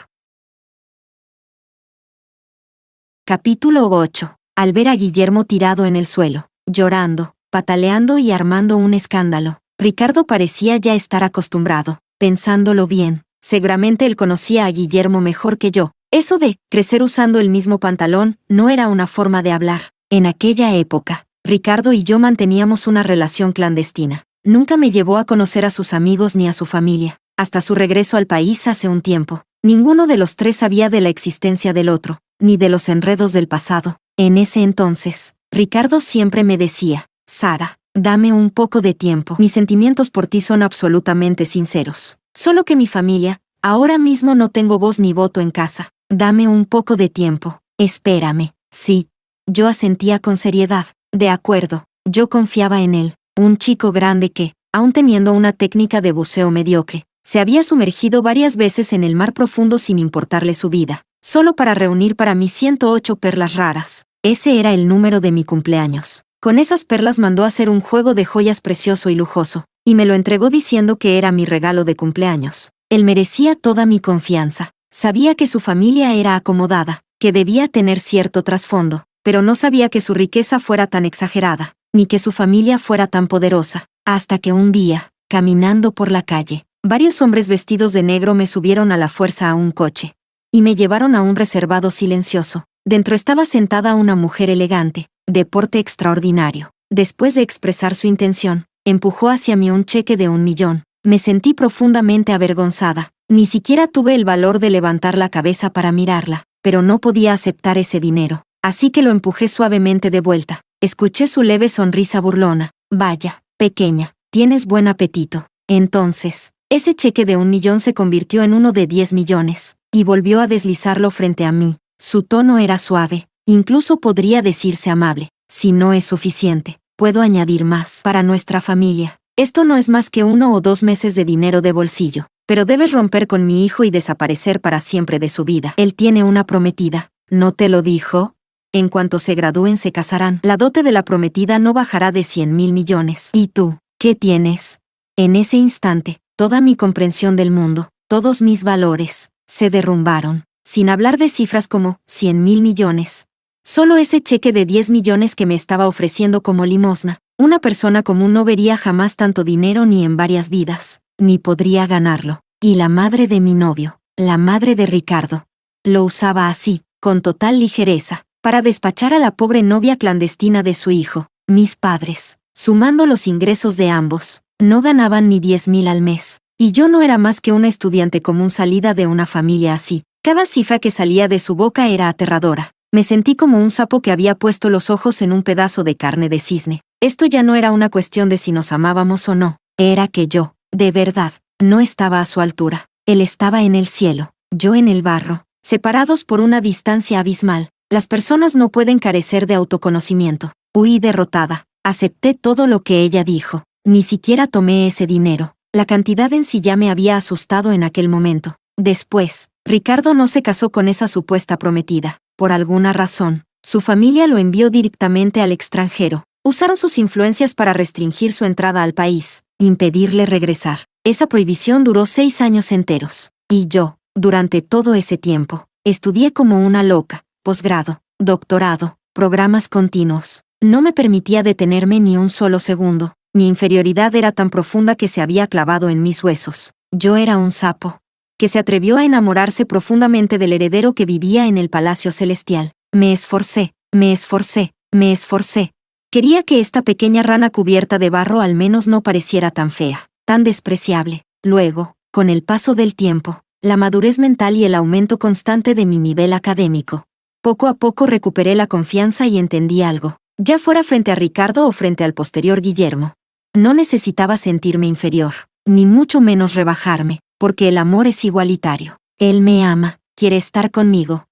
Capítulo 8. Al ver a Guillermo tirado en el suelo, llorando, pataleando y armando un escándalo, Ricardo parecía ya estar acostumbrado. Pensándolo bien, seguramente él conocía a Guillermo mejor que yo. Eso de crecer usando el mismo pantalón no era una forma de hablar. En aquella época, Ricardo y yo manteníamos una relación clandestina. Nunca me llevó a conocer a sus amigos ni a su familia. Hasta su regreso al país hace un tiempo, ninguno de los tres sabía de la existencia del otro, ni de los enredos del pasado. En ese entonces, Ricardo siempre me decía: Sara, dame un poco de tiempo. Mis sentimientos por ti son absolutamente sinceros. Solo que mi familia, ahora mismo no tengo voz ni voto en casa. Dame un poco de tiempo. Espérame. Sí. Yo asentía con seriedad. De acuerdo. Yo confiaba en él. Un chico grande que, aun teniendo una técnica de buceo mediocre, se había sumergido varias veces en el mar profundo sin importarle su vida, solo para reunir para mí 108 perlas raras. Ese era el número de mi cumpleaños. Con esas perlas mandó a hacer un juego de joyas precioso y lujoso, y me lo entregó diciendo que era mi regalo de cumpleaños. Él merecía toda mi confianza. Sabía que su familia era acomodada, que debía tener cierto trasfondo, pero no sabía que su riqueza fuera tan exagerada, ni que su familia fuera tan poderosa, hasta que un día, caminando por la calle, varios hombres vestidos de negro me subieron a la fuerza a un coche, y me llevaron a un reservado silencioso. Dentro estaba sentada una mujer elegante, de porte extraordinario. Después de expresar su intención, empujó hacia mí un cheque de 1 millón. Me sentí profundamente avergonzada. Ni siquiera tuve el valor de levantar la cabeza para mirarla, pero no podía aceptar ese dinero, así que lo empujé suavemente de vuelta. Escuché su leve sonrisa burlona. Vaya, pequeña, tienes buen apetito. Entonces, ese cheque de 1 millón se convirtió en uno de 10 millones, y volvió a deslizarlo frente a mí. Su tono era suave, incluso podría decirse amable. Si no es suficiente, puedo añadir más. Para nuestra familia, esto no es más que 1 o 2 meses de dinero de bolsillo, pero debes romper con mi hijo y desaparecer para siempre de su vida. Él tiene una prometida. ¿No te lo dijo? En cuanto se gradúen se casarán. La dote de la prometida no bajará de 100.000 millones. ¿Y tú, qué tienes? En ese instante, toda mi comprensión del mundo, todos mis valores, se derrumbaron, sin hablar de cifras como 100.000 millones. Solo ese cheque de 10 millones que me estaba ofreciendo como limosna. Una persona común no vería jamás tanto dinero ni en varias vidas, ni podría ganarlo. Y la madre de mi novio, la madre de Ricardo, lo usaba así, con total ligereza, para despachar a la pobre novia clandestina de su hijo. Mis padres, sumando los ingresos de ambos, no ganaban ni 10.000 al mes. Y yo no era más que una estudiante común salida de una familia así. Cada cifra que salía de su boca era aterradora. Me sentí como un sapo que había puesto los ojos en un pedazo de carne de cisne. Esto ya no era una cuestión de si nos amábamos o no. Era que yo, de verdad, no estaba a su altura. Él estaba en el cielo, yo en el barro, separados por una distancia abismal. Las personas no pueden carecer de autoconocimiento. Huí derrotada. Acepté todo lo que ella dijo. Ni siquiera tomé ese dinero. La cantidad en sí ya me había asustado en aquel momento. Después, Ricardo no se casó con esa supuesta prometida. Por alguna razón, su familia lo envió directamente al extranjero. Usaron sus influencias para restringir su entrada al país, impedirle regresar. Esa prohibición duró 6 años enteros. Y yo, durante todo ese tiempo, estudié como una loca, posgrado, doctorado, programas continuos. No me permitía detenerme ni un solo segundo. Mi inferioridad era tan profunda que se había clavado en mis huesos. Yo era un sapo que se atrevió a enamorarse profundamente del heredero que vivía en el Palacio Celestial. Me esforcé, me esforcé, me esforcé. Quería que esta pequeña rana cubierta de barro al menos no pareciera tan fea, tan despreciable. Luego, con el paso del tiempo, la madurez mental y el aumento constante de mi nivel académico, poco a poco recuperé la confianza y entendí algo. Ya fuera frente a Ricardo o frente al posterior Guillermo, no necesitaba sentirme inferior, ni mucho menos rebajarme, porque el amor es igualitario. Él me ama, quiere estar conmigo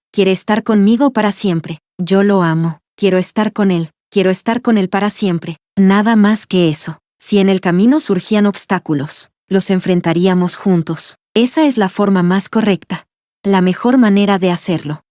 para siempre. Yo lo amo, quiero estar con él para siempre. Nada más que eso. Si en el camino surgían obstáculos, los enfrentaríamos juntos. Esa es la forma más correcta, la mejor manera de hacerlo.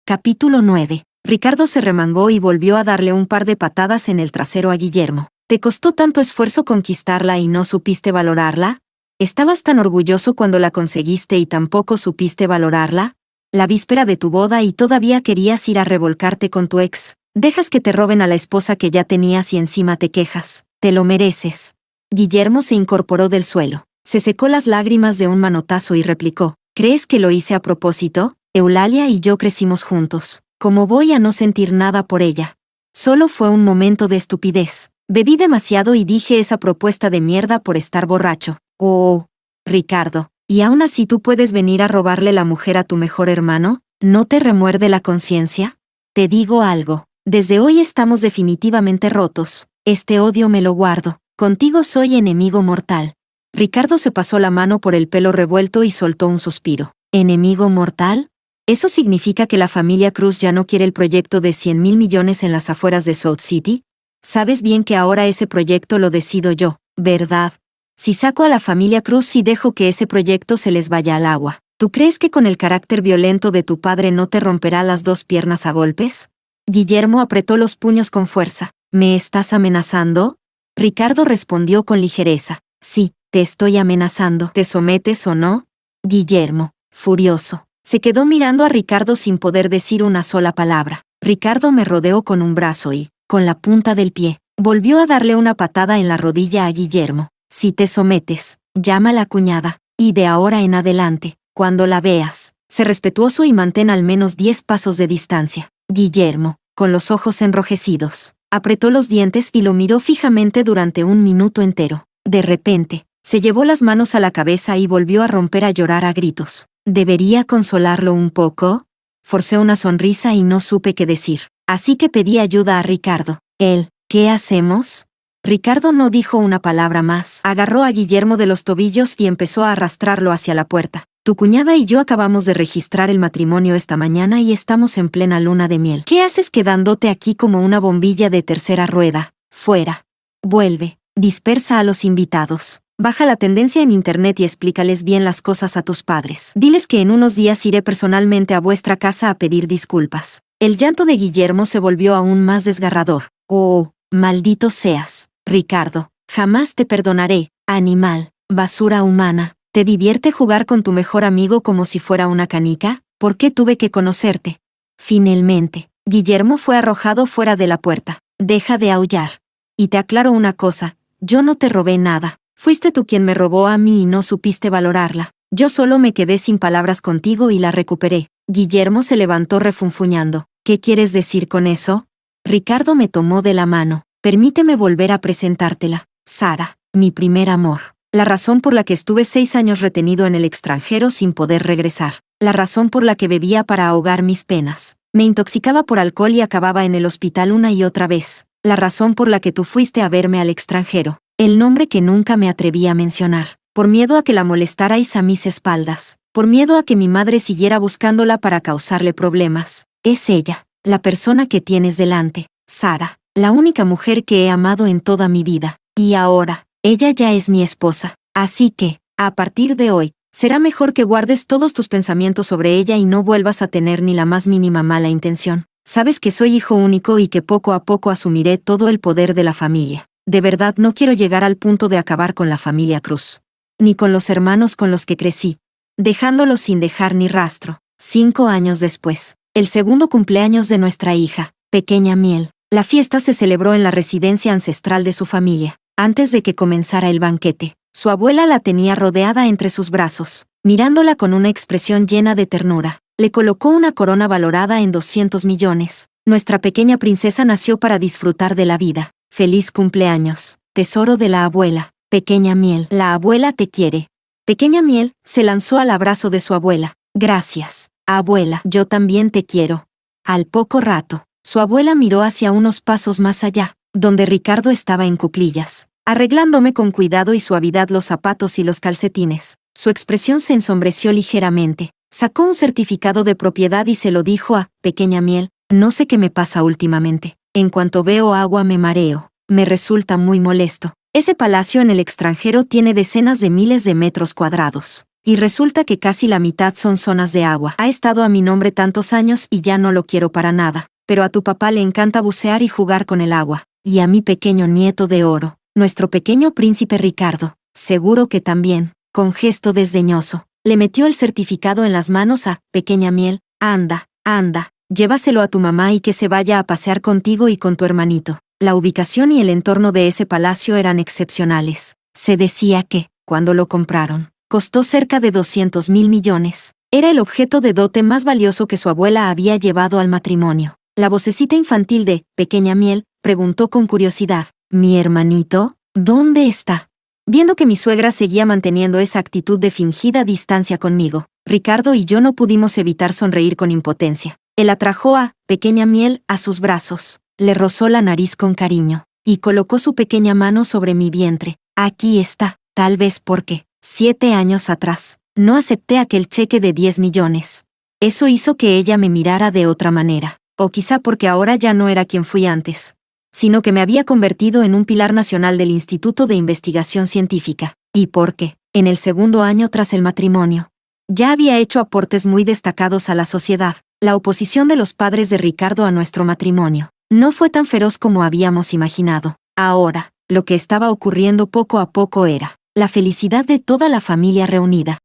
Capítulo 9. Ricardo se remangó y volvió a darle un par de patadas en el trasero a Guillermo. ¿Te costó tanto esfuerzo conquistarla y no supiste valorarla? ¿Estabas tan orgulloso cuando la conseguiste y tampoco supiste valorarla? La víspera de tu boda y todavía querías ir a revolcarte con tu ex. Dejas que te roben a la esposa que ya tenías y encima te quejas. Te lo mereces. Guillermo se incorporó del suelo. Se secó las lágrimas de un manotazo y replicó. ¿Crees que lo hice a propósito? Eulalia y yo crecimos juntos. ¿Cómo voy a no sentir nada por ella? Solo fue un momento de estupidez. Bebí demasiado y dije esa propuesta de mierda por estar borracho. Oh, Ricardo, ¿y aún así tú puedes venir a robarle la mujer a tu mejor hermano? ¿No te remuerde la conciencia? Te digo algo. Desde hoy estamos definitivamente rotos. Este odio me lo guardo. Contigo soy enemigo mortal. Ricardo se pasó la mano por el pelo revuelto y soltó un suspiro. ¿Enemigo mortal? ¿Eso significa que la familia Cruz ya no quiere el proyecto de 100.000 millones en las afueras de South City? Sabes bien que ahora ese proyecto lo decido yo, ¿verdad? Si saco a la familia Cruz y dejo que ese proyecto se les vaya al agua, ¿tú crees que con el carácter violento de tu padre no te romperá las 2 piernas a golpes? Guillermo apretó los puños con fuerza. ¿Me estás amenazando? Ricardo respondió con ligereza. Sí, te estoy amenazando. ¿Te sometes o no? Guillermo, furioso, se quedó mirando a Ricardo sin poder decir una sola palabra. Ricardo me rodeó con un brazo y, con la punta del pie, volvió a darle una patada en la rodilla a Guillermo. Si te sometes, llama a la cuñada, y de ahora en adelante, cuando la veas, sé respetuoso y mantén al menos 10 pasos de distancia. Guillermo, con los ojos enrojecidos, apretó los dientes y lo miró fijamente durante 1 minuto entero. De repente, se llevó las manos a la cabeza y volvió a romper a llorar a gritos. ¿Debería consolarlo un poco? Forcé una sonrisa y no supe qué decir. Así que pedí ayuda a Ricardo. Él, ¿qué hacemos? Ricardo no dijo una palabra más. Agarró a Guillermo de los tobillos y empezó a arrastrarlo hacia la puerta. Tu cuñada y yo acabamos de registrar el matrimonio esta mañana y estamos en plena luna de miel. ¿Qué haces quedándote aquí como una bombilla de tercera rueda? Fuera. Vuelve. Dispersa a los invitados. Baja la tendencia en internet y explícales bien las cosas a tus padres. Diles que en unos días iré personalmente a vuestra casa a pedir disculpas. El llanto de Guillermo se volvió aún más desgarrador. Oh, maldito seas, Ricardo. Jamás te perdonaré, animal, basura humana. ¿Te divierte jugar con tu mejor amigo como si fuera una canica? ¿Por qué tuve que conocerte? Finalmente, Guillermo fue arrojado fuera de la puerta. Deja de aullar. Y te aclaro una cosa, yo no te robé nada. Fuiste tú quien me robó a mí y no supiste valorarla. Yo solo me quedé sin palabras contigo y la recuperé. Guillermo se levantó refunfuñando. ¿Qué quieres decir con eso? Ricardo me tomó de la mano. Permíteme volver a presentártela. Sara. mi primer amor. La razón por la que estuve 6 años retenido en el extranjero sin poder regresar. La razón por la que bebía para ahogar mis penas. Me intoxicaba por alcohol y acababa en el hospital una y otra vez. La razón por la que tú fuiste a verme al extranjero. El nombre que nunca me atreví a mencionar. Por miedo a que la molestarais a mis espaldas. Por miedo a que mi madre siguiera buscándola para causarle problemas. Es ella, la persona que tienes delante, Sara, la única mujer que he amado en toda mi vida. Y ahora, ella ya es mi esposa. Así que, a partir de hoy, será mejor que guardes todos tus pensamientos sobre ella y no vuelvas a tener ni la más mínima mala intención. Sabes que soy hijo único y que poco a poco asumiré todo el poder de la familia. De verdad no quiero llegar al punto de acabar con la familia Cruz. Ni con los hermanos con los que crecí. Dejándolos sin dejar ni rastro. 5 años después, el segundo cumpleaños de nuestra hija, pequeña Miel. La fiesta se celebró en la residencia ancestral de su familia. Antes de que comenzara el banquete, su abuela la tenía rodeada entre sus brazos, mirándola con una expresión llena de ternura. Le colocó una corona valorada en 200 millones. Nuestra pequeña princesa nació para disfrutar de la vida. Feliz cumpleaños, tesoro de la abuela. Pequeña Miel, la abuela te quiere. Pequeña Miel se lanzó al abrazo de su abuela. Gracias, abuela, yo también te quiero. Al poco rato, su abuela miró hacia unos pasos más allá, donde Ricardo estaba en cuclillas, arreglándome con cuidado y suavidad los zapatos y los calcetines. Su expresión se ensombreció ligeramente. Sacó un certificado de propiedad y se lo dijo a Pequeña Miel. No sé qué me pasa últimamente. En cuanto veo agua me mareo. Me resulta muy molesto. Ese palacio en el extranjero tiene decenas de miles de metros cuadrados. Y resulta que casi la mitad son zonas de agua. Ha estado a mi nombre tantos años y ya no lo quiero para nada. Pero a tu papá le encanta bucear y jugar con el agua. Y a mi pequeño nieto de oro, nuestro pequeño príncipe Ricardo, seguro que también, con gesto desdeñoso, le metió el certificado en las manos a Pequeña Miel. Anda, anda, llévaselo a tu mamá y que se vaya a pasear contigo y con tu hermanito. La ubicación y el entorno de ese palacio eran excepcionales. Se decía que, cuando lo compraron, costó cerca de 200.000 millones. Era el objeto de dote más valioso que su abuela había llevado al matrimonio. La vocecita infantil de Pequeña Miel preguntó con curiosidad: ¿Mi hermanito? ¿Dónde está? Viendo que mi suegra seguía manteniendo esa actitud de fingida distancia conmigo, Ricardo y yo no pudimos evitar sonreír con impotencia. Él atrajo a Pequeña Miel a sus brazos. Le rozó la nariz con cariño, y colocó su pequeña mano sobre mi vientre. Aquí está, tal vez porque, 7 años atrás, no acepté aquel cheque de 10 millones. Eso hizo que ella me mirara de otra manera, o quizá porque ahora ya no era quien fui antes, sino que me había convertido en un pilar nacional del Instituto de Investigación Científica, y porque, en el segundo año tras el matrimonio, ya había hecho aportes muy destacados a la sociedad. La oposición de los padres de Ricardo a nuestro matrimonio no fue tan feroz como habíamos imaginado. Ahora, lo que estaba ocurriendo poco a poco era la felicidad de toda la familia reunida.